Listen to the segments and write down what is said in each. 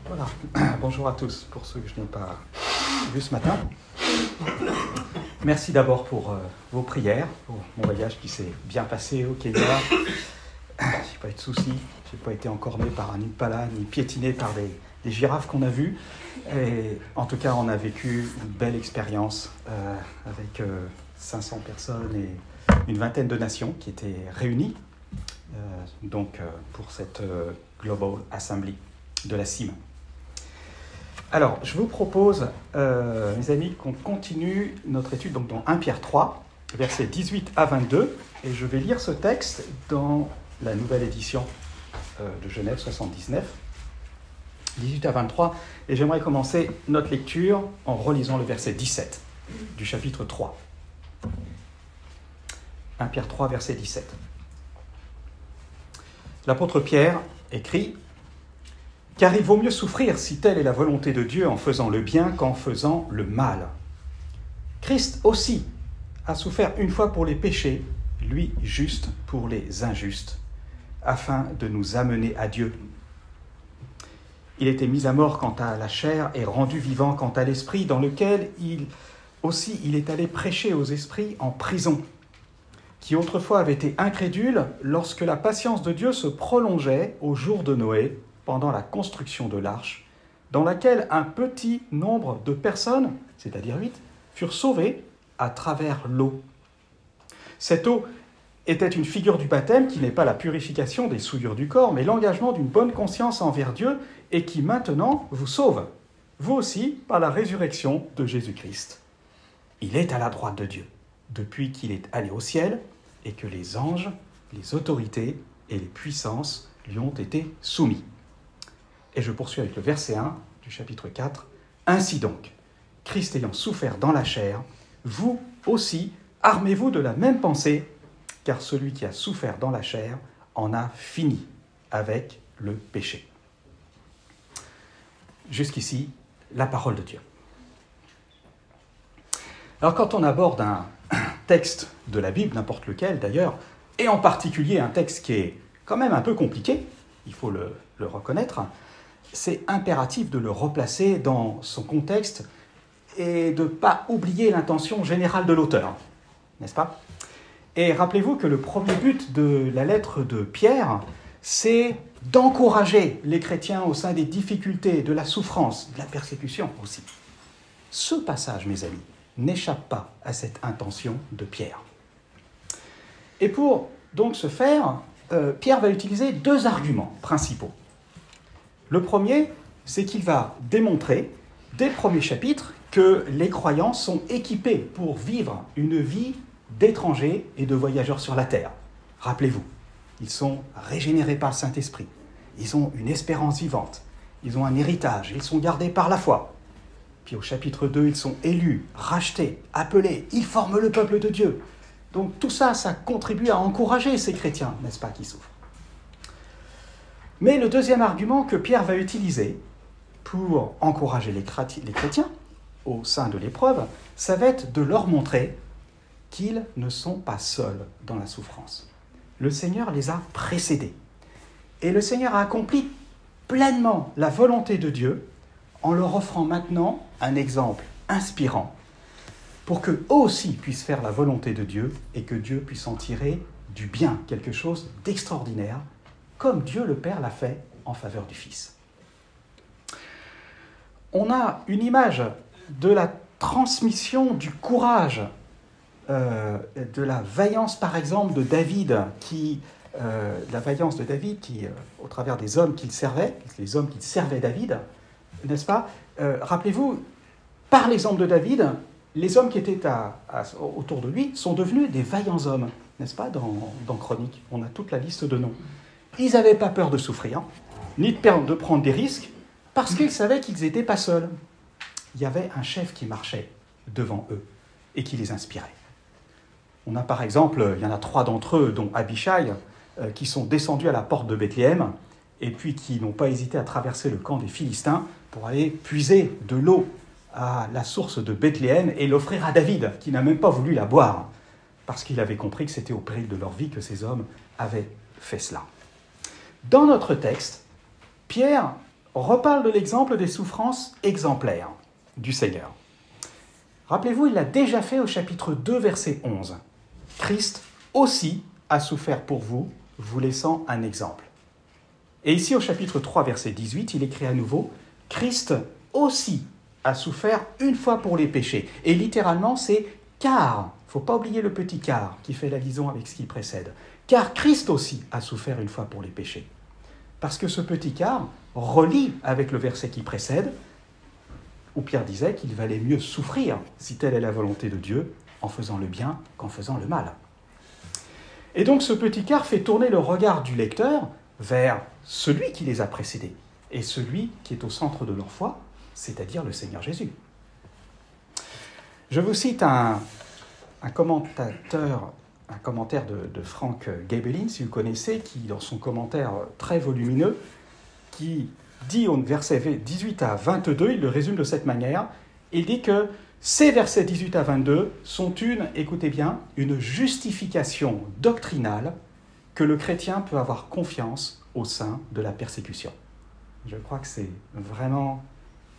Voilà, bonjour à tous, pour ceux que je n'ai pas vus ce matin. Merci d'abord pour vos prières, pour mon voyage qui s'est bien passé au Kenya. J'ai pas eu de soucis, j'ai pas été encorné par un impala, ni piétiné par des girafes qu'on a vues. Et en tout cas, on a vécu une belle expérience avec 500 personnes et une vingtaine de nations qui étaient réunies pour cette Global Assembly de la CIM. Alors, je vous propose, mes amis, qu'on continue notre étude donc, dans 1 Pierre 3, versets 18 à 22, et je vais lire ce texte dans la nouvelle édition de Genève 79, 18 à 23, et j'aimerais commencer notre lecture en relisant le verset 17 du chapitre 3. 1 Pierre 3, verset 17. L'apôtre Pierre écrit « Car il vaut mieux souffrir si telle est la volonté de Dieu en faisant le bien qu'en faisant le mal. Christ aussi a souffert une fois pour les péchés, lui juste pour les injustes, afin de nous amener à Dieu. Il était mis à mort quant à la chair et rendu vivant quant à l'esprit, dans lequel il est allé prêcher aux esprits en prison, qui autrefois avaient été incrédules lorsque la patience de Dieu se prolongeait au jour de Noé, pendant la construction de l'arche, dans laquelle un petit nombre de personnes, c'est-à-dire 8, furent sauvées à travers l'eau. Cette eau était une figure du baptême qui n'est pas la purification des souillures du corps, mais l'engagement d'une bonne conscience envers Dieu et qui maintenant vous sauve, vous aussi, par la résurrection de Jésus-Christ. Il est à la droite de Dieu, depuis qu'il est allé au ciel et que les anges, les autorités et les puissances lui ont été soumis. Et je poursuis avec le verset 1 du chapitre 4. « Ainsi donc, Christ ayant souffert dans la chair, vous aussi, armez-vous de la même pensée, car celui qui a souffert dans la chair en a fini avec le péché. » Jusqu'ici, la parole de Dieu. Alors quand on aborde un texte de la Bible, n'importe lequel d'ailleurs, et en particulier un texte qui est quand même un peu compliqué, il faut le reconnaître, c'est impératif de le replacer dans son contexte et de ne pas oublier l'intention générale de l'auteur, n'est-ce pas ? Et rappelez-vous que le premier but de la lettre de Pierre, c'est d'encourager les chrétiens au sein des difficultés, de la souffrance, de la persécution aussi. Ce passage, mes amis, n'échappe pas à cette intention de Pierre. Et pour donc ce faire, Pierre va utiliser 2 arguments principaux. Le premier, c'est qu'il va démontrer, dès le premier chapitre, que les croyants sont équipés pour vivre une vie d'étrangers et de voyageurs sur la terre. Rappelez-vous, ils sont régénérés par le Saint-Esprit, ils ont une espérance vivante, ils ont un héritage, ils sont gardés par la foi. Puis au chapitre 2, ils sont élus, rachetés, appelés, ils forment le peuple de Dieu. Donc tout ça, ça contribue à encourager ces chrétiens, n'est-ce pas, qui souffrent. Mais le deuxième argument que Pierre va utiliser pour encourager les chrétiens au sein de l'épreuve, ça va être de leur montrer qu'ils ne sont pas seuls dans la souffrance. Le Seigneur les a précédés. Et le Seigneur a accompli pleinement la volonté de Dieu en leur offrant maintenant un exemple inspirant pour qu'eux aussi puissent faire la volonté de Dieu et que Dieu puisse en tirer du bien, quelque chose d'extraordinaire, comme Dieu le Père l'a fait en faveur du Fils. On a une image de la transmission du courage, de la vaillance par exemple de David, au travers des hommes qu'il servait, les hommes qui servaient David, n'est-ce pas ? Rappelez-vous, par l'exemple de David, les hommes qui étaient autour de lui sont devenus des vaillants hommes, n'est-ce pas ? Dans Chroniques, on a toute la liste de noms. Ils n'avaient pas peur de souffrir, ni de prendre des risques, parce qu'ils savaient qu'ils n'étaient pas seuls. Il y avait un chef qui marchait devant eux et qui les inspirait. On a par exemple, il y en a 3 d'entre eux, dont Abishai, qui sont descendus à la porte de Bethléem et puis qui n'ont pas hésité à traverser le camp des Philistins pour aller puiser de l'eau à la source de Bethléem et l'offrir à David, qui n'a même pas voulu la boire, parce qu'il avait compris que c'était au péril de leur vie que ces hommes avaient fait cela. Dans notre texte, Pierre reparle de l'exemple des souffrances exemplaires du Seigneur. Rappelez-vous, il l'a déjà fait au chapitre 2, verset 11. Christ aussi a souffert pour vous, vous laissant un exemple. Et ici, au chapitre 3, verset 18, il écrit à nouveau « Christ aussi a souffert une fois pour les péchés ». Et littéralement, c'est « car ». Il ne faut pas oublier le petit « car » qui fait la liaison avec ce qui précède. « Car Christ aussi a souffert une fois pour les péchés ». Parce que ce petit « car » relie avec le verset qui précède, où Pierre disait qu'il valait mieux souffrir, si telle est la volonté de Dieu, en faisant le bien qu'en faisant le mal. Et donc ce petit « car » fait tourner le regard du lecteur vers celui qui les a précédés, et celui qui est au centre de leur foi, c'est-à-dire le Seigneur Jésus. Je vous cite un commentaire de Frank Gebelin, si vous connaissez, qui, dans son commentaire très volumineux, qui dit au verset 18 à 22, il le résume de cette manière, il dit que ces versets 18 à 22 sont écoutez bien, une justification doctrinale que le chrétien peut avoir confiance au sein de la persécution. Je crois que c'est vraiment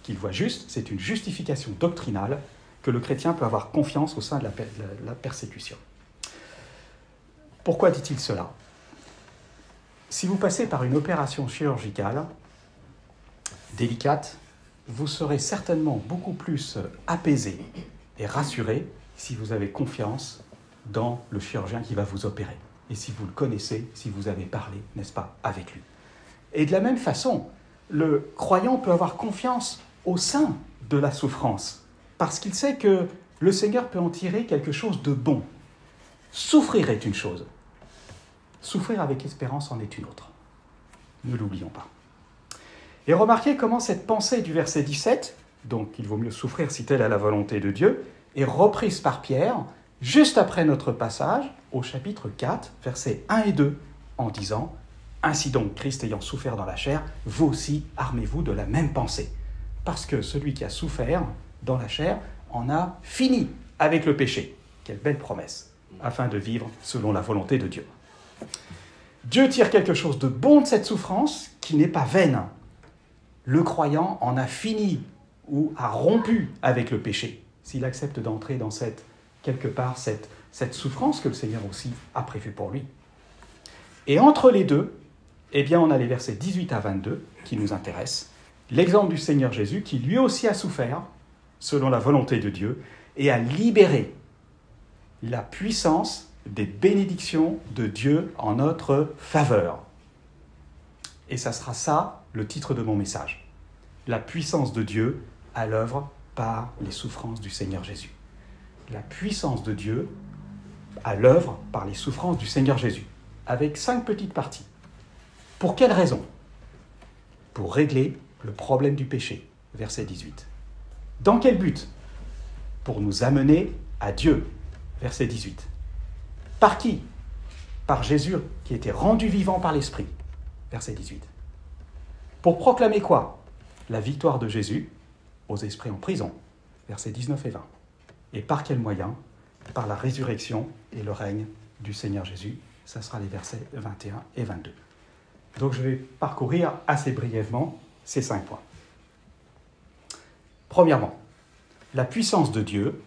qu'il voit juste, c'est une justification doctrinale que le chrétien peut avoir confiance au sein de la persécution. Pourquoi dit-il cela ? Si vous passez par une opération chirurgicale délicate, vous serez certainement beaucoup plus apaisé et rassuré si vous avez confiance dans le chirurgien qui va vous opérer. Et si vous le connaissez, si vous avez parlé, n'est-ce pas, avec lui. Et de la même façon, le croyant peut avoir confiance au sein de la souffrance, parce qu'il sait que le Seigneur peut en tirer quelque chose de bon. Souffrir est une chose. Souffrir avec espérance en est une autre. Ne l'oublions pas. Et remarquez comment cette pensée du verset 17, donc il vaut mieux souffrir si telle est la volonté de Dieu, est reprise par Pierre, juste après notre passage, au chapitre 4, versets 1 et 2, en disant « Ainsi donc, Christ ayant souffert dans la chair, vous aussi armez-vous de la même pensée. Parce que celui qui a souffert dans la chair en a fini avec le péché. » Quelle belle promesse, afin de vivre selon la volonté de Dieu. Dieu tire quelque chose de bon de cette souffrance qui n'est pas vaine. Le croyant en a fini ou a rompu avec le péché, s'il accepte d'entrer dans quelque part cette souffrance que le Seigneur aussi a prévue pour lui. Et entre les deux, eh bien, on a les versets 18 à 22 qui nous intéressent. L'exemple du Seigneur Jésus qui lui aussi a souffert, selon la volonté de Dieu, et a libéré la puissance des bénédictions de Dieu en notre faveur. Et ça sera ça, le titre de mon message. La puissance de Dieu à l'œuvre par les souffrances du Seigneur Jésus. La puissance de Dieu à l'œuvre par les souffrances du Seigneur Jésus. Avec 5 petites parties. Pour quelle raison ? Pour régler le problème du péché. Verset 18. Dans quel but ? Pour nous amener à Dieu. Verset 18. Par qui ? Par Jésus qui était rendu vivant par l'Esprit. Verset 18. Pour proclamer quoi ? La victoire de Jésus aux esprits en prison. Versets 19 et 20. Et par quel moyen ? Par la résurrection et le règne du Seigneur Jésus. Ça sera les versets 21 et 22. Donc je vais parcourir assez brièvement ces 5 points. Premièrement, la puissance de Dieu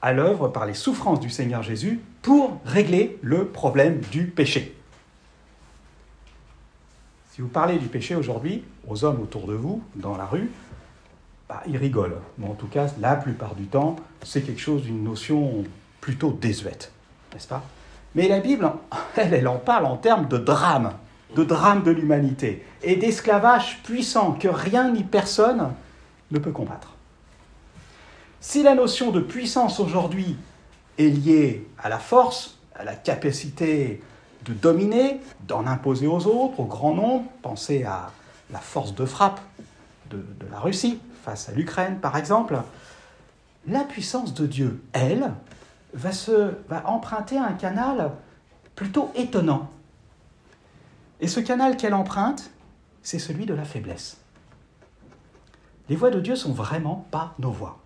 à l'œuvre par les souffrances du Seigneur Jésus pour régler le problème du péché. Si vous parlez du péché aujourd'hui aux hommes autour de vous, dans la rue, ils rigolent. Mais en tout cas, la plupart du temps, c'est quelque chose d'une notion plutôt désuète, n'est-ce pas ? Mais la Bible, elle en parle en termes de drame de l'humanité et d'esclavage puissant que rien ni personne ne peut combattre. Si la notion de puissance aujourd'hui est liée à la force, à la capacité de dominer, d'en imposer aux autres, au grand nombre, pensez à la force de frappe de la Russie face à l'Ukraine, par exemple, la puissance de Dieu, elle, va emprunter un canal plutôt étonnant. Et ce canal qu'elle emprunte, c'est celui de la faiblesse. Les voies de Dieu sont vraiment pas nos voies.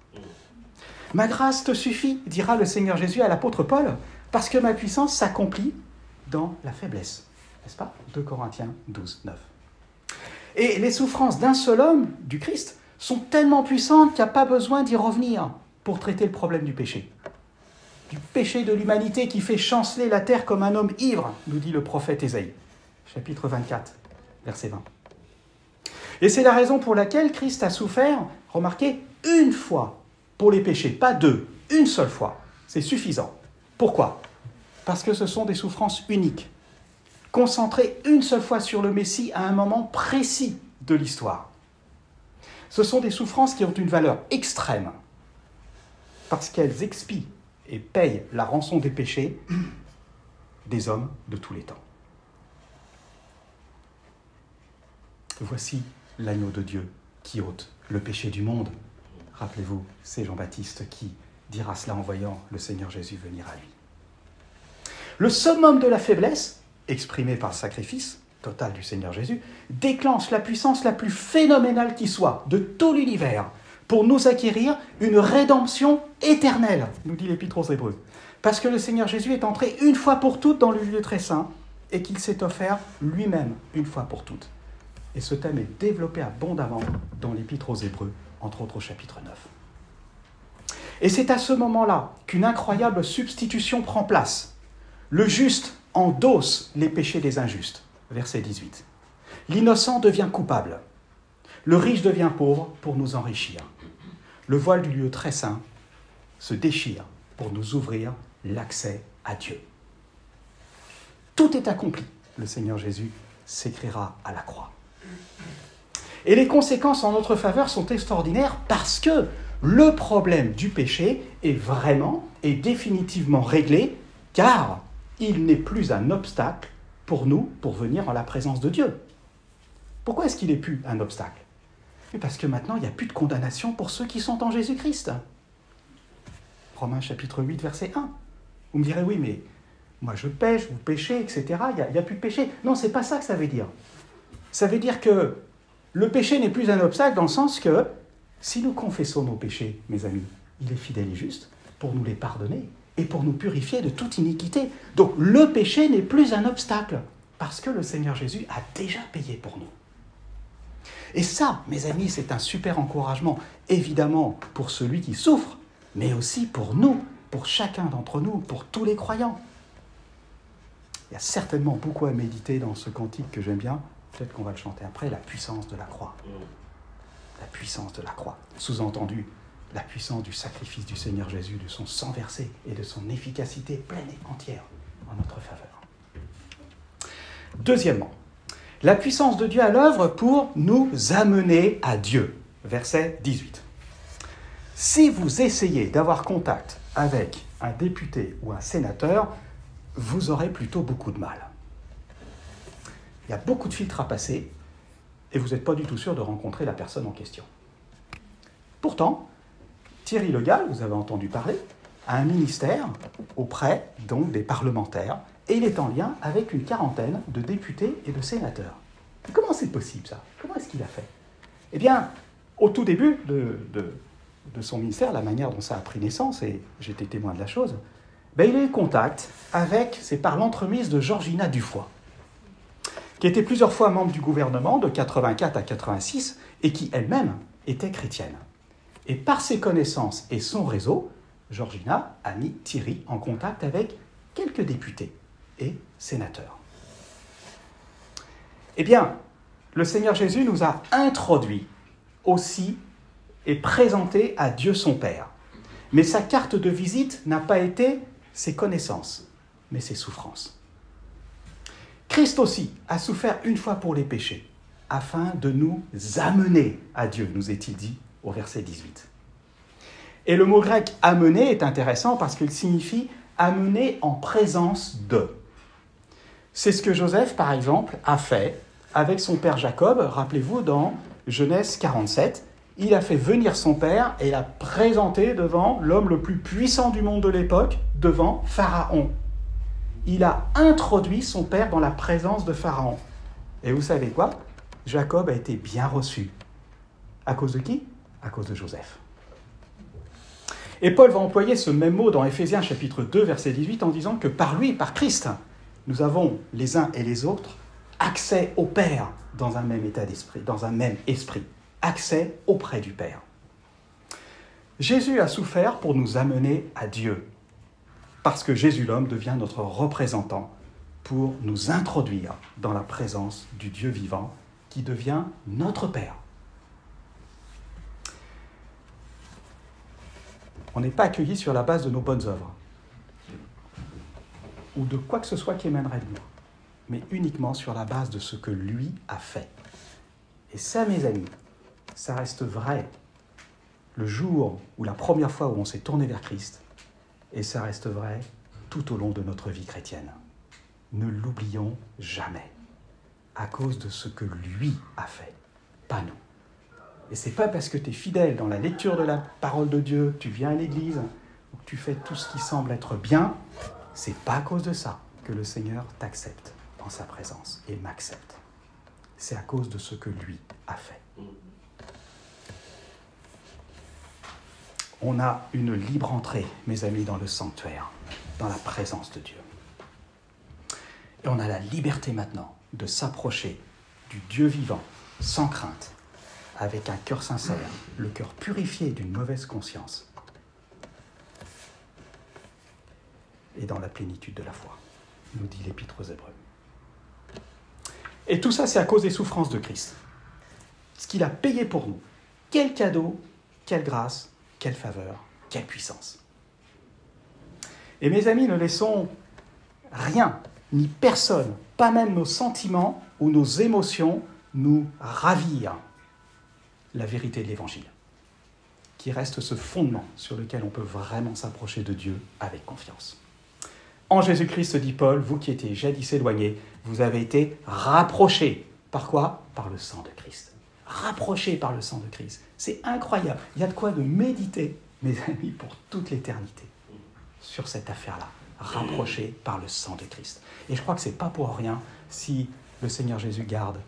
Ma grâce te suffit, dira le Seigneur Jésus à l'apôtre Paul, parce que ma puissance s'accomplit dans la faiblesse. N'est-ce pas ? 2 Corinthiens 12, 9. Et les souffrances d'un seul homme, du Christ, sont tellement puissantes qu'il n'y a pas besoin d'y revenir pour traiter le problème du péché. Du péché de l'humanité qui fait chanceler la terre comme un homme ivre, nous dit le prophète Ésaïe, chapitre 24, verset 20. Et c'est la raison pour laquelle Christ a souffert, remarquez, une fois pour les péchés, pas deux, une seule fois. C'est suffisant. Pourquoi ? Parce que ce sont des souffrances uniques, concentrées une seule fois sur le Messie à un moment précis de l'histoire. Ce sont des souffrances qui ont une valeur extrême, parce qu'elles expient et payent la rançon des péchés des hommes de tous les temps. Voici l'agneau de Dieu qui ôte le péché du monde. Rappelez-vous, c'est Jean-Baptiste qui dira cela en voyant le Seigneur Jésus venir à lui. Le summum de la faiblesse, exprimé par le sacrifice total du Seigneur Jésus, déclenche la puissance la plus phénoménale qui soit de tout l'univers pour nous acquérir une rédemption éternelle, nous dit l'Épître aux Hébreux. Parce que le Seigneur Jésus est entré une fois pour toutes dans le lieu très saint et qu'il s'est offert lui-même une fois pour toutes. Et ce thème est développé abondamment dans l'Épître aux Hébreux, entre autres au chapitre 9. Et c'est à ce moment-là qu'une incroyable substitution prend place. Le juste endosse les péchés des injustes. Verset 18. L'innocent devient coupable. Le riche devient pauvre pour nous enrichir. Le voile du lieu très saint se déchire pour nous ouvrir l'accès à Dieu. Tout est accompli. Le Seigneur Jésus s'écriera à la croix. Et les conséquences en notre faveur sont extraordinaires parce que le problème du péché est vraiment et définitivement réglé, car il n'est plus un obstacle pour nous pour venir en la présence de Dieu. Pourquoi est-ce qu'il n'est plus un obstacle ? Parce que maintenant, il n'y a plus de condamnation pour ceux qui sont en Jésus-Christ. Romains chapitre 8, verset 1. Vous me direz, oui, mais moi je pêche, vous péchez, etc. Il n'y a plus de péché. Non, ce n'est pas ça que ça veut dire. Ça veut dire que le péché n'est plus un obstacle dans le sens que si nous confessons nos péchés, mes amis, il est fidèle et juste pour nous les pardonner et pour nous purifier de toute iniquité. Donc le péché n'est plus un obstacle parce que le Seigneur Jésus a déjà payé pour nous. Et ça, mes amis, c'est un super encouragement, évidemment pour celui qui souffre, mais aussi pour nous, pour chacun d'entre nous, pour tous les croyants. Il y a certainement beaucoup à méditer dans ce cantique que j'aime bien. Peut-être qu'on va le chanter après, la puissance de la croix. La puissance de la croix. Sous-entendu, la puissance du sacrifice du Seigneur Jésus, de son sang versé et de son efficacité pleine et entière en notre faveur. Deuxièmement, la puissance de Dieu à l'œuvre pour nous amener à Dieu. Verset 18. Si vous essayez d'avoir contact avec un député ou un sénateur, vous aurez plutôt beaucoup de mal. Il y a beaucoup de filtres à passer et vous n'êtes pas du tout sûr de rencontrer la personne en question. Pourtant, Thierry Le Gall, vous avez entendu parler, a un ministère auprès donc des parlementaires et il est en lien avec une quarantaine de députés et de sénateurs. Et comment c'est possible ça ? Comment est-ce qu'il a fait ? Eh bien, au tout début de son ministère, la manière dont ça a pris naissance, et j'étais témoin de la chose, il a eu contact avec, c'est par l'entremise de Georgina Dufoy, qui était plusieurs fois membre du gouvernement de 84 à 86 et qui elle-même était chrétienne. Et par ses connaissances et son réseau, Georgina a mis Thierry en contact avec quelques députés et sénateurs. Eh bien, le Seigneur Jésus nous a introduits aussi et présenté à Dieu son Père. Mais sa carte de visite n'a pas été ses connaissances, mais ses souffrances. Christ aussi a souffert une fois pour les péchés, afin de nous amener à Dieu, nous est-il dit au verset 18. Et le mot grec « amener » est intéressant parce qu'il signifie « amener en présence de ». C'est ce que Joseph, par exemple, a fait avec son père Jacob. Rappelez-vous, dans Genèse 47, il a fait venir son père et l'a présenté devant l'homme le plus puissant du monde de l'époque, devant Pharaon. Il a introduit son père dans la présence de Pharaon. Et vous savez quoi ? Jacob a été bien reçu. À cause de qui ? À cause de Joseph. Et Paul va employer ce même mot dans Éphésiens chapitre 2, verset 18, en disant que par lui, par Christ, nous avons les uns et les autres accès au Père dans un même état d'esprit, dans un même esprit, accès auprès du Père. Jésus a souffert pour nous amener à Dieu, parce que Jésus l'homme devient notre représentant pour nous introduire dans la présence du Dieu vivant qui devient notre Père. On n'est pas accueilli sur la base de nos bonnes œuvres ou de quoi que ce soit qui émanerait de nous, mais uniquement sur la base de ce que lui a fait. Et ça, mes amis, ça reste vrai le jour ou la première fois où on s'est tourné vers Christ, et ça reste vrai tout au long de notre vie chrétienne. Ne l'oublions jamais, à cause de ce que lui a fait, pas nous. Et c'est pas parce que tu es fidèle dans la lecture de la parole de Dieu, tu viens à l'église, ou que tu fais tout ce qui semble être bien, c'est pas à cause de ça que le Seigneur t'accepte en sa présence et m'accepte. C'est à cause de ce que lui a fait. On a une libre entrée, mes amis, dans le sanctuaire, dans la présence de Dieu. Et on a la liberté maintenant de s'approcher du Dieu vivant, sans crainte, avec un cœur sincère, le cœur purifié d'une mauvaise conscience, et dans la plénitude de la foi, nous dit l'Épître aux Hébreux. Et tout ça, c'est à cause des souffrances de Christ. Ce qu'il a payé pour nous. Quel cadeau, quelle grâce, quelle faveur, quelle puissance. Et mes amis, ne laissons rien, ni personne, pas même nos sentiments ou nos émotions, nous ravir la vérité de l'Évangile, qui reste ce fondement sur lequel on peut vraiment s'approcher de Dieu avec confiance. En Jésus-Christ, dit Paul, vous qui étiez jadis éloignés, vous avez été rapprochés. Par quoi ? Par le sang de Christ. Rapprochés par le sang de Christ. C'est incroyable. Il y a de quoi de méditer, mes amis, pour toute l'éternité, sur cette affaire-là. Rapprochés par le sang de Christ. Et je crois que ce n'est pas pour rien si le Seigneur Jésus garde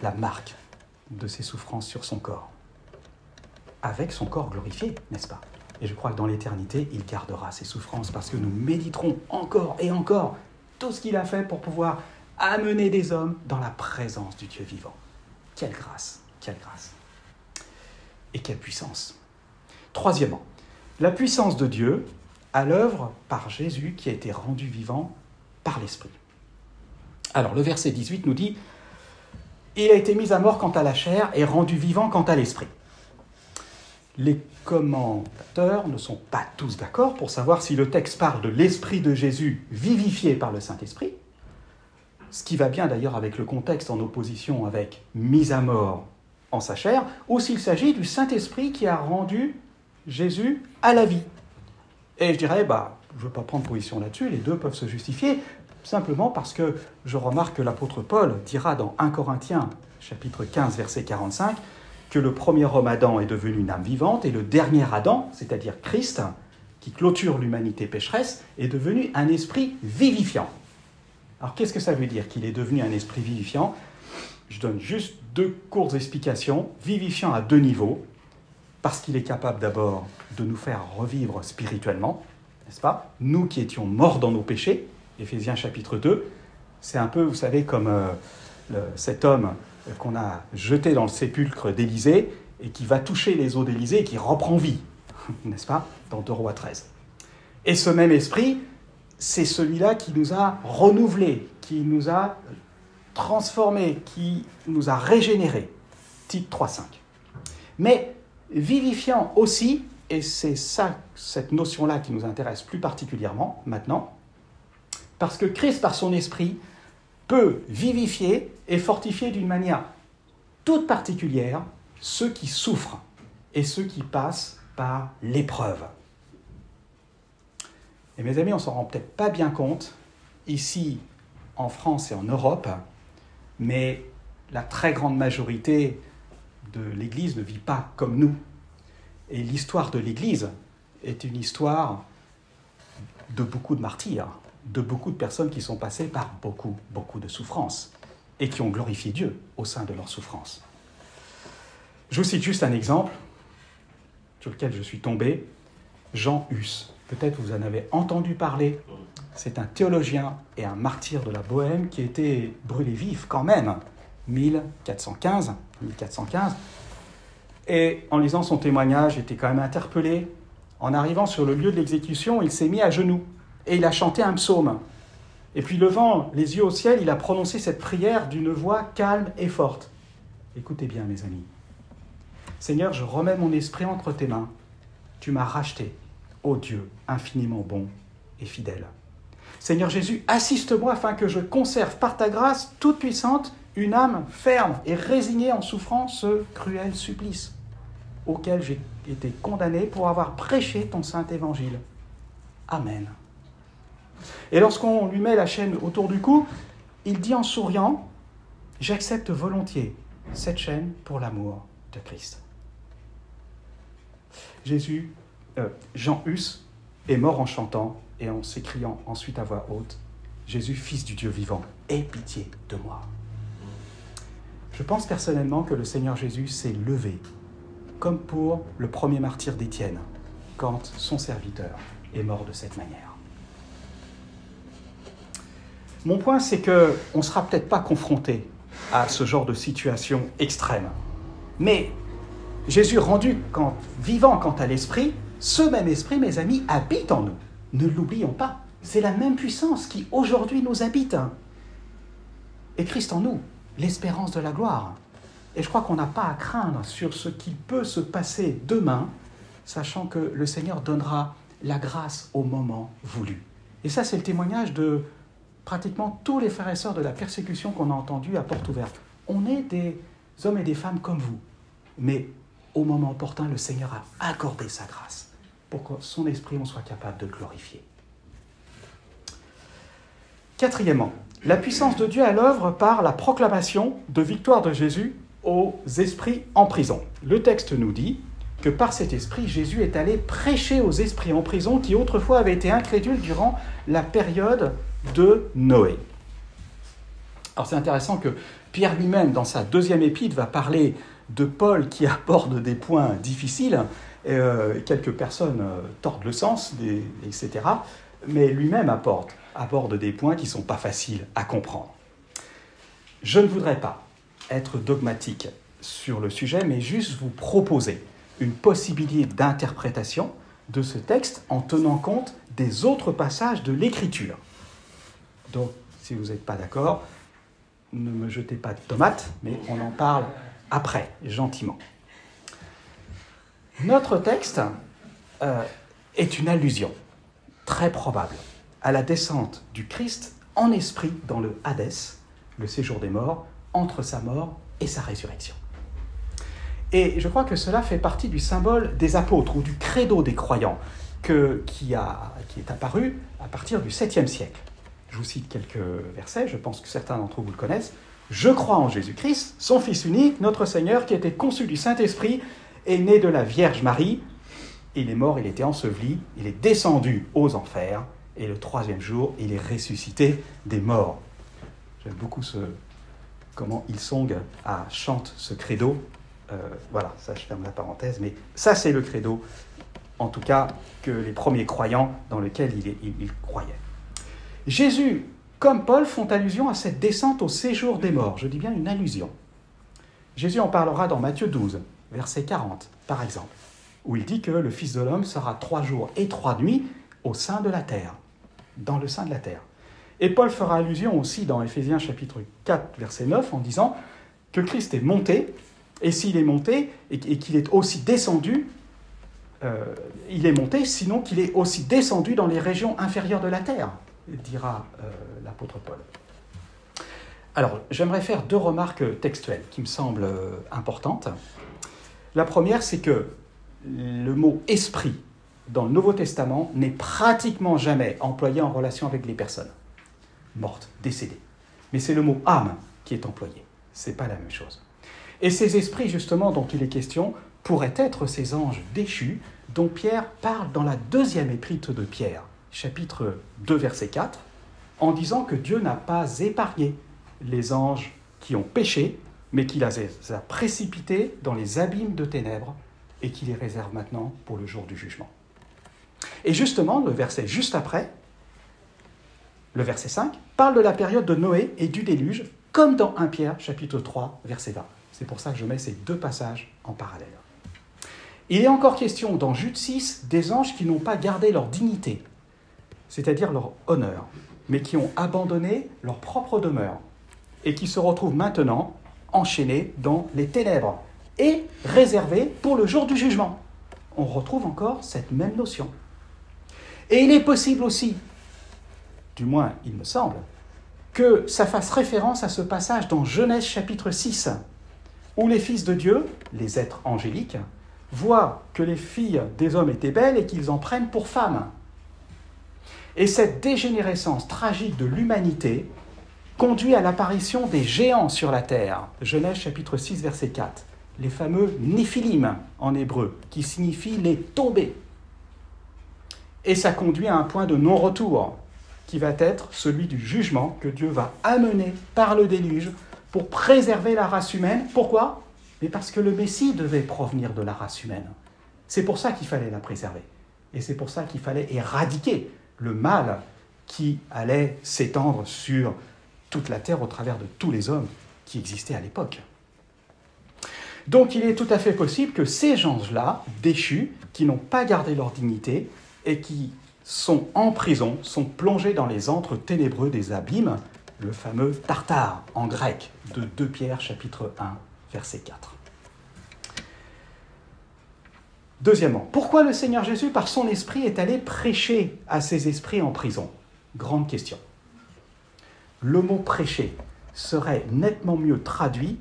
la marque de ses souffrances sur son corps. Avec son corps glorifié, n'est-ce pas ? Et je crois que dans l'éternité, il gardera ses souffrances parce que nous méditerons encore et encore tout ce qu'il a fait pour pouvoir amener des hommes dans la présence du Dieu vivant. Quelle grâce, quelle grâce. Et quelle puissance. Troisièmement, la puissance de Dieu à l'œuvre par Jésus qui a été rendu vivant par l'Esprit. Alors le verset 18 nous dit « Il a été mis à mort quant à la chair et rendu vivant quant à l'Esprit ». Les commentateurs ne sont pas tous d'accord pour savoir si le texte parle de l'Esprit de Jésus vivifié par le Saint-Esprit, ce qui va bien d'ailleurs avec le contexte en opposition avec « mis à mort en sa chair », ou s'il s'agit du Saint-Esprit qui a rendu Jésus à la vie. Et je dirais, je ne veux pas prendre position là-dessus, les deux peuvent se justifier, simplement parce que je remarque que l'apôtre Paul dira dans 1 Corinthiens, chapitre 15, verset 45, que le premier homme Adam est devenu une âme vivante et le dernier Adam, c'est-à-dire Christ, qui clôture l'humanité pécheresse, est devenu un esprit vivifiant. Alors qu'est-ce que ça veut dire qu'il est devenu un esprit vivifiant ? Je donne juste deux courtes explications. Vivifiant à deux niveaux, parce qu'il est capable d'abord de nous faire revivre spirituellement, n'est-ce pas ? Nous qui étions morts dans nos péchés, Éphésiens chapitre 2, c'est un peu, vous savez, comme cet homme qu'on a jeté dans le sépulcre d'Élysée et qui va toucher les eaux d'Élysée et qui reprend vie, n'est-ce pas, dans 2 Rois 13. Et ce même esprit, c'est celui-là qui nous a renouvelés, qui nous a transformés, qui nous a régénérés. Tite 3.5. Mais vivifiant aussi, et c'est ça, cette notion-là qui nous intéresse plus particulièrement maintenant, parce que Christ, par son esprit, peut vivifier et fortifier d'une manière toute particulière ceux qui souffrent et ceux qui passent par l'épreuve. Et mes amis, on ne s'en rend peut-être pas bien compte, ici en France et en Europe, mais la très grande majorité de l'Église ne vit pas comme nous. Et l'histoire de l'Église est une histoire de beaucoup de martyrs, de beaucoup de personnes qui sont passées par beaucoup de souffrances et qui ont glorifié Dieu au sein de leurs souffrances. Je vous cite juste un exemple sur lequel je suis tombé. Jean Hus, Peut-être vous en avez entendu parler. C'est un théologien et un martyr de la Bohême qui a été brûlé vif quand même, 1415. Et en lisant son témoignage, il était quand même interpellé. En arrivant sur le lieu de l'exécution, il s'est mis à genoux et il a chanté un psaume. Et puis levant les yeux au ciel, il a prononcé cette prière d'une voix calme et forte. Écoutez bien, mes amis. Seigneur, je remets mon esprit entre tes mains. Tu m'as racheté, ô Dieu, infiniment bon et fidèle. Seigneur Jésus, assiste-moi afin que je conserve par ta grâce toute puissante une âme ferme et résignée en souffrant ce cruel supplice auquel j'ai été condamné pour avoir prêché ton saint évangile. Amen. Et lorsqu'on lui met la chaîne autour du cou, il dit en souriant, « J'accepte volontiers cette chaîne pour l'amour de Christ. » Jean Hus est mort en chantant et en s'écriant ensuite à voix haute, « Jésus, Fils du Dieu vivant, aie pitié de moi. » Je pense personnellement que le Seigneur Jésus s'est levé, comme pour le premier martyr d'Étienne, quand son serviteur est mort de cette manière. Mon point, c'est qu'on ne sera peut-être pas confronté à ce genre de situation extrême. Mais Jésus rendu vivant quant à l'Esprit, ce même Esprit, mes amis, habite en nous. Ne l'oublions pas. C'est la même puissance qui aujourd'hui nous habite. Et Christ en nous, l'espérance de la gloire. Et je crois qu'on n'a pas à craindre sur ce qui peut se passer demain, sachant que le Seigneur donnera la grâce au moment voulu. Et ça, c'est le témoignage de pratiquement tous les frères et sœurs de la persécution qu'on a entendue à porte ouverte. On est des hommes et des femmes comme vous, mais au moment opportun, le Seigneur a accordé sa grâce pour que son esprit, on soit capable de glorifier. Quatrièmement, la puissance de Dieu à l'œuvre par la proclamation de victoire de Jésus aux esprits en prison. Le texte nous dit que par cet esprit, Jésus est allé prêcher aux esprits en prison qui autrefois avaient été incrédules durant la période de Noé. Alors c'est intéressant que Pierre lui-même, dans sa deuxième épître, va parler de Paul qui aborde des points difficiles. Quelques personnes tordent le sens, etc. Mais lui-même aborde des points qui ne sont pas faciles à comprendre. Je ne voudrais pas être dogmatique sur le sujet, mais juste vous proposer une possibilité d'interprétation de ce texte en tenant compte des autres passages de l'Écriture. Donc, si vous n'êtes pas d'accord, ne me jetez pas de tomates, mais on en parle après, gentiment. Notre texte est une allusion très probable à la descente du Christ en esprit dans le Hadès, le séjour des morts, entre sa mort et sa résurrection. Et je crois que cela fait partie du symbole des apôtres ou du credo des croyants qui est apparu à partir du 7e siècle. Je vous cite quelques versets, je pense que certains d'entre vous le connaissent. « Je crois en Jésus-Christ, son Fils unique, notre Seigneur, qui était conçu du Saint-Esprit, est né de la Vierge Marie. Il est mort, il était enseveli, il est descendu aux enfers, et le 3e jour, il est ressuscité des morts. » J'aime beaucoup comment Hillsong chante ce credo. Voilà, ça je ferme la parenthèse, mais ça c'est le credo, en tout cas, que les premiers croyants dans lequel il croyait. Jésus, comme Paul, font allusion à cette descente au séjour des morts. Je dis bien une allusion. Jésus en parlera dans Matthieu 12, verset 40, par exemple, où il dit que le Fils de l'homme sera 3 jours et 3 nuits au sein de la terre, dans le sein de la terre. Et Paul fera allusion aussi dans Éphésiens chapitre 4, verset 9, en disant que Christ est monté, et s'il est monté et qu'il est aussi descendu, il est monté, sinon qu'il est aussi descendu dans les régions inférieures de la terre, dira l'apôtre Paul. Alors, j'aimerais faire 2 remarques textuelles qui me semblent importantes. La première, c'est que le mot « esprit » dans le Nouveau Testament n'est pratiquement jamais employé en relation avec les personnes mortes, décédées. Mais c'est le mot « âme » qui est employé. Ce n'est pas la même chose. Et ces esprits, justement, dont il est question, pourraient être ces anges déchus dont Pierre parle dans la 2e épître de Pierre, chapitre 2, verset 4, en disant que Dieu n'a pas épargné les anges qui ont péché, mais qu'il les a précipités dans les abîmes de ténèbres et qu'il les réserve maintenant pour le jour du jugement. Et justement, le verset juste après, le verset 5, parle de la période de Noé et du déluge, comme dans 1 Pierre, chapitre 3, verset 20. C'est pour ça que je mets ces deux passages en parallèle. Il est encore question dans Jude 6 des anges qui n'ont pas gardé leur dignité, c'est-à-dire leur honneur, mais qui ont abandonné leur propre demeure et qui se retrouvent maintenant enchaînés dans les ténèbres et réservés pour le jour du jugement. On retrouve encore cette même notion. Et il est possible aussi, du moins il me semble, que ça fasse référence à ce passage dans Genèse chapitre 6, où les fils de Dieu, les êtres angéliques, voient que les filles des hommes étaient belles et qu'ils en prennent pour femmes. Et cette dégénérescence tragique de l'humanité conduit à l'apparition des géants sur la terre. Genèse chapitre 6, verset 4. Les fameux Néphilim en hébreu, qui signifient les tombés. Et ça conduit à un point de non-retour, qui va être celui du jugement que Dieu va amener par le déluge pour préserver la race humaine. Pourquoi ? Mais parce que le Messie devait provenir de la race humaine. C'est pour ça qu'il fallait la préserver. Et c'est pour ça qu'il fallait éradiquer le mal qui allait s'étendre sur toute la terre au travers de tous les hommes qui existaient à l'époque. Donc il est tout à fait possible que ces gens-là, déchus, qui n'ont pas gardé leur dignité et qui sont en prison, sont plongés dans les antres ténébreux des abîmes, le fameux Tartare en grec de 2 Pierre chapitre 1, verset 4. Deuxièmement, pourquoi le Seigneur Jésus, par son esprit, est allé prêcher à ces esprits en prison ? Grande question. Le mot prêcher serait nettement mieux traduit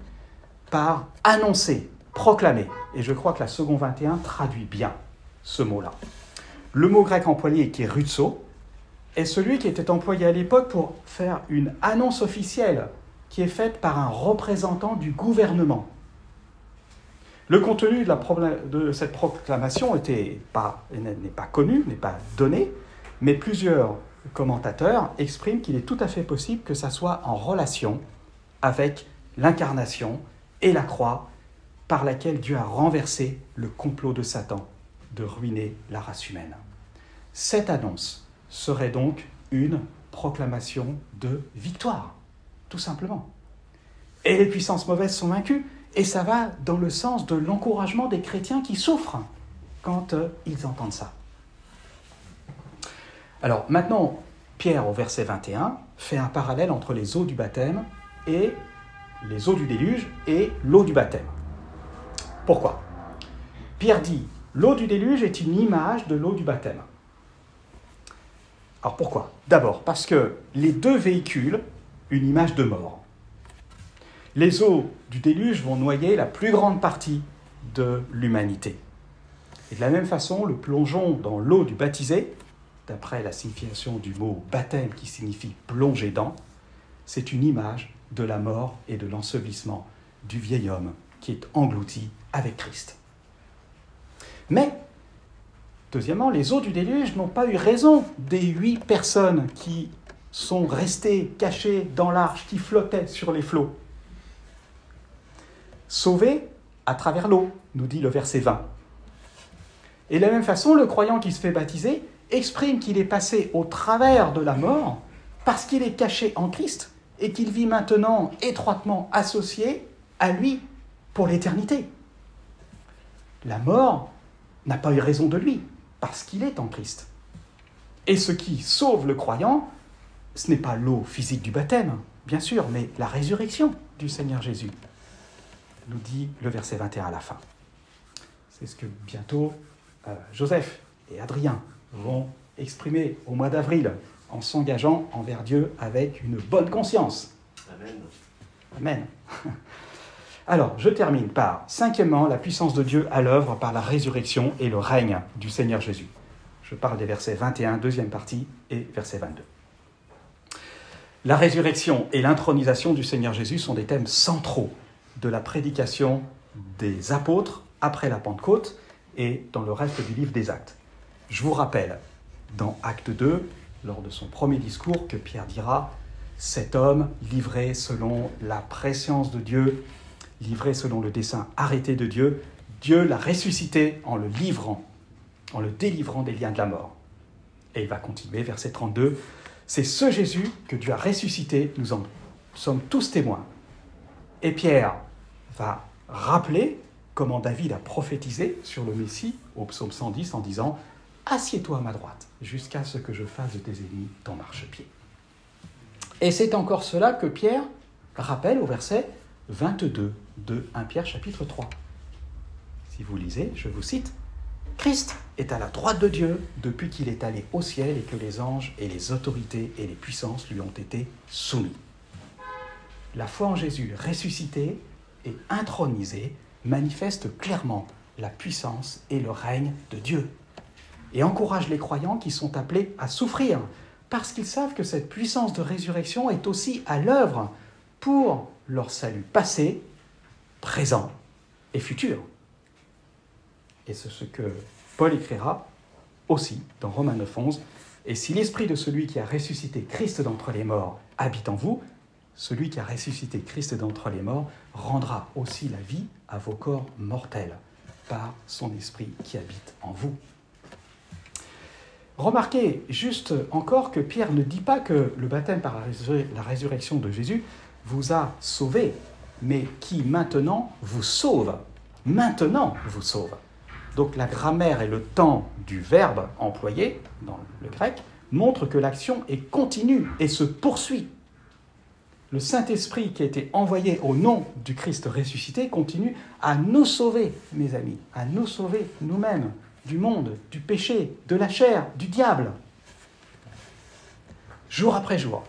par annoncer, proclamer. Et je crois que la seconde 21 traduit bien ce mot-là. Le mot grec employé, qui est rutso, est celui qui était employé à l'époque pour faire une annonce officielle qui est faite par un représentant du gouvernement. Le contenu de cette proclamation n'est pas connu, n'est pas donné, mais plusieurs commentateurs expriment qu'il est tout à fait possible que ça soit en relation avec l'incarnation et la croix par laquelle Dieu a renversé le complot de Satan de ruiner la race humaine. Cette annonce serait donc une proclamation de victoire, tout simplement. Et les puissances mauvaises sont vaincues, et ça va dans le sens de l'encouragement des chrétiens qui souffrent quand ils entendent ça. Alors maintenant, Pierre, au verset 21, fait un parallèle entre les eaux du baptême et les eaux du déluge et l'eau du baptême. Pourquoi ? Pierre dit, l'eau du déluge est une image de l'eau du baptême. Alors pourquoi ? D'abord, parce que les deux véhiculent une image de mort. Les eaux du déluge vont noyer la plus grande partie de l'humanité. Et de la même façon, le plongeon dans l'eau du baptisé, d'après la signification du mot baptême qui signifie plonger dans, c'est une image de la mort et de l'ensevelissement du vieil homme qui est englouti avec Christ. Mais, deuxièmement, les eaux du déluge n'ont pas eu raison des 8 personnes qui sont restées cachées dans l'arche, qui flottaient sur les flots. Sauvées à travers l'eau, nous dit le verset 20. Et de la même façon, le croyant qui se fait baptiser exprime qu'il est passé au travers de la mort parce qu'il est caché en Christ et qu'il vit maintenant étroitement associé à lui pour l'éternité. La mort n'a pas eu raison de lui parce qu'il est en Christ. Et ce qui sauve le croyant, ce n'est pas l'eau physique du baptême, bien sûr, mais la résurrection du Seigneur Jésus, nous dit le verset 21 à la fin. C'est ce que bientôt Joseph et Adrien vont exprimer au mois d'avril en s'engageant envers Dieu avec une bonne conscience. Amen. Amen. Alors, je termine par, cinquièmement, la puissance de Dieu à l'œuvre par la résurrection et le règne du Seigneur Jésus. Je parle des versets 21, deuxième partie, et verset 22. La résurrection et l'intronisation du Seigneur Jésus sont des thèmes centraux de la prédication des apôtres après la Pentecôte et dans le reste du livre des Actes. Je vous rappelle, dans Acte 2, lors de son premier discours, que Pierre dira « Cet homme, livré selon la prescience de Dieu, livré selon le dessein arrêté de Dieu, Dieu l'a ressuscité en le délivrant des liens de la mort. Et il va continuer, verset 32, « C'est ce Jésus que Dieu a ressuscité, nous en sommes tous témoins. » Et Pierre va rappeler comment David a prophétisé sur le Messie au psaume 110 en disant « Assieds-toi à ma droite, jusqu'à ce que je fasse de tes ennemis ton marchepied. » Et c'est encore cela que Pierre rappelle au verset 22 de 1 Pierre chapitre 3. Si vous lisez, je vous cite, « Christ est à la droite de Dieu depuis qu'il est allé au ciel et que les anges et les autorités et les puissances lui ont été soumis. » La foi en Jésus ressuscité et intronisé manifeste clairement la puissance et le règne de Dieu et encourage les croyants qui sont appelés à souffrir parce qu'ils savent que cette puissance de résurrection est aussi à l'œuvre pour leur salut passé, présent et futur. Et c'est ce que Paul écrira aussi dans Romains 9,11. « Et si l'esprit de celui qui a ressuscité Christ d'entre les morts habite en vous, celui qui a ressuscité Christ d'entre les morts rendra aussi la vie à vos corps mortels par son esprit qui habite en vous. » Remarquez juste encore que Pierre ne dit pas que le baptême par la résurrection de Jésus vous a sauvé, mais qui maintenant vous sauve. Maintenant vous sauve. Donc la grammaire et le temps du verbe employé dans le grec montrent que l'action est continue et se poursuit. Le Saint-Esprit qui a été envoyé au nom du Christ ressuscité continue à nous sauver, mes amis, à nous sauver nous-mêmes, du monde, du péché, de la chair, du diable. Jour après jour,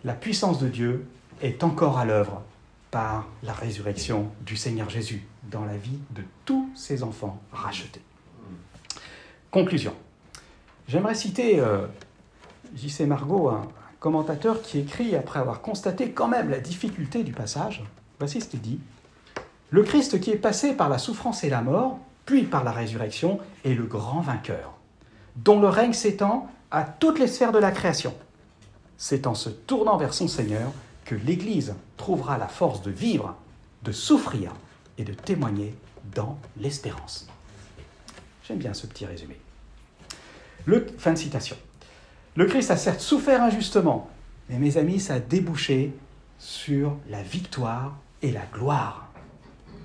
la puissance de Dieu est encore à l'œuvre par la résurrection du Seigneur Jésus dans la vie de tous ses enfants rachetés. Conclusion. J'aimerais citer J.C. Margot, un commentateur qui écrit, après avoir constaté quand même la difficulté du passage, voici ce qu'il dit. « Le Christ qui est passé par la souffrance et la mort, puis par la résurrection, est le grand vainqueur, dont le règne s'étend à toutes les sphères de la création. C'est en se tournant vers son Seigneur que l'Église trouvera la force de vivre, de souffrir et de témoigner dans l'espérance. » J'aime bien ce petit résumé. Fin de citation. Le Christ a certes souffert injustement, mais mes amis, ça a débouché sur la victoire et la gloire.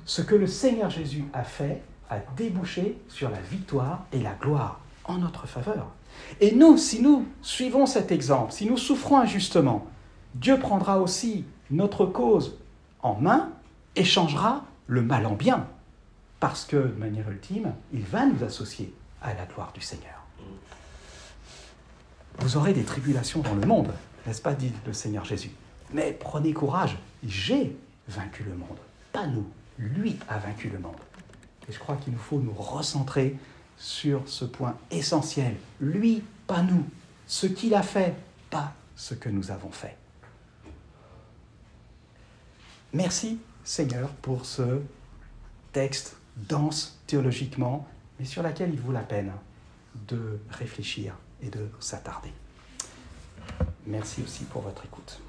Ce que le Seigneur Jésus a fait a débouché sur la victoire et la gloire en notre faveur. Et nous, si nous suivons cet exemple, si nous souffrons injustement, Dieu prendra aussi notre cause en main et changera le mal en bien, parce que, de manière ultime, il va nous associer à la gloire du Seigneur. Vous aurez des tribulations dans le monde, n'est-ce pas, dit le Seigneur Jésus. Mais prenez courage, j'ai vaincu le monde. Pas nous, lui a vaincu le monde. Et je crois qu'il nous faut nous recentrer sur ce point essentiel. Lui, pas nous. Ce qu'il a fait, pas ce que nous avons fait. Merci, Seigneur, pour ce texte dense théologiquement, mais sur lequel il vaut la peine de réfléchir et de s'attarder. Merci aussi pour votre écoute.